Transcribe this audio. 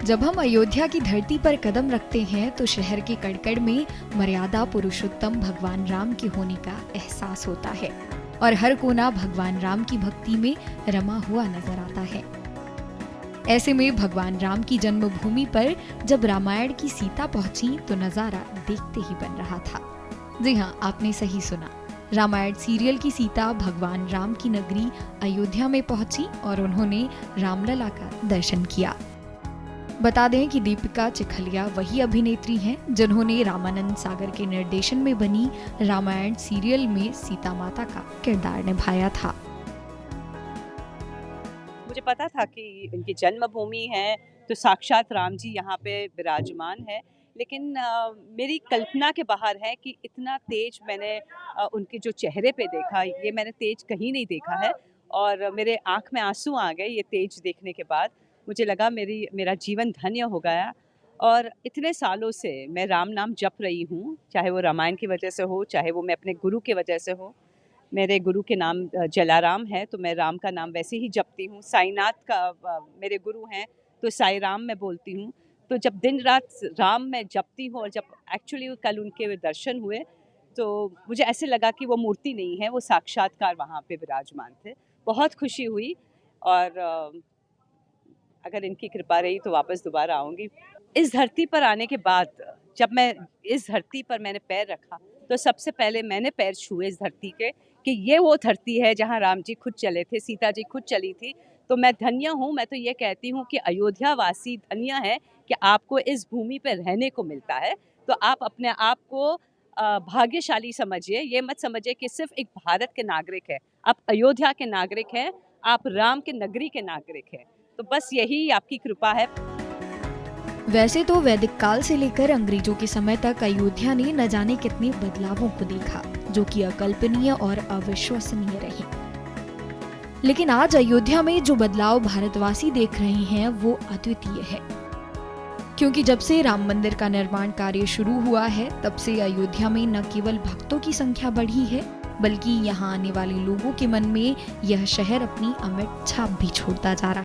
जब हम अयोध्या की धरती पर कदम रखते हैं तो शहर के कड़कड़ में मर्यादा पुरुषोत्तम भगवान राम के होने का एहसास होता है और हर कोना भगवान राम की भक्ति में रमा हुआ नजर आता है। ऐसे में भगवान राम की जन्मभूमि पर जब रामायण की सीता पहुंची तो नजारा देखते ही बन रहा था। जी हाँ, आपने सही सुना। रामायण सीरियल की सीता भगवान राम की नगरी अयोध्या में पहुंची और उन्होंने रामलला का दर्शन किया। बता दें कि दीपिका चिखलिया वही अभिनेत्री हैं जिन्होंने रामानंद सागर के निर्देशन में बनी रामायण सीरियल में सीता माता का किरदार निभाया था। मुझे पता था कि इनकी जन्मभूमि है तो साक्षात राम जी यहाँ पे विराजमान है, लेकिन मेरी कल्पना के बाहर है कि इतना तेज मैंने उनके जो चेहरे पे देखा, ये मैंने तेज कहीं नहीं देखा है और मेरे आँख में आंसू आ गए ये तेज देखने के बाद। मुझे लगा मेरा जीवन धन्य हो गया। और इतने सालों से मैं राम नाम जप रही हूँ, चाहे वो रामायण की वजह से हो, चाहे वो मैं अपने गुरु की वजह से हो। मेरे गुरु के नाम जलाराम है तो मैं राम का नाम वैसे ही जपती हूँ। साईनाथ का मेरे गुरु हैं तो साई राम मैं बोलती हूँ। तो जब दिन रात राम मैं जपती हूँ और जब एक्चुअली कल उनके दर्शन हुए तो मुझे ऐसे लगा कि वो मूर्ति नहीं है, वो साक्षात्कार वहाँ पे विराजमान थे। बहुत खुशी हुई और अगर इनकी कृपा रही तो वापस दोबारा आऊँगी। इस धरती पर आने के बाद जब मैं इस धरती पर मैंने पैर रखा तो सबसे पहले मैंने पैर छुए इस धरती के कि ये वो धरती है जहाँ राम जी खुद चले थे, सीता जी खुद चली थी। तो मैं धन्य हूँ। मैं तो ये कहती हूँ कि अयोध्या वासी धन्य है कि आपको इस भूमि पर रहने को मिलता है। तो आप अपने आप को भाग्यशाली समझिए। ये मत समझिए कि सिर्फ एक भारत के नागरिक है, आप अयोध्या के नागरिक हैं, आप राम के नगरी के नागरिक हैं। तो बस यही आपकी कृपा है। वैसे तो वैदिक काल से लेकर अंग्रेजों के समय तक अयोध्या ने न जाने कितने बदलावों को देखा जो कि अकल्पनीय और अविश्वसनीय रहे। लेकिन आज अयोध्या में जो बदलाव भारतवासी देख रहे हैं वो अद्वितीय है, क्योंकि जब से राम मंदिर का निर्माण कार्य शुरू हुआ है तब से अयोध्या में न केवल भक्तों की संख्या बढ़ी है बल्कि यहाँ आने वाले लोगों के मन में यह शहर अपनी अमिट छाप भी छोड़ता जा रहा है।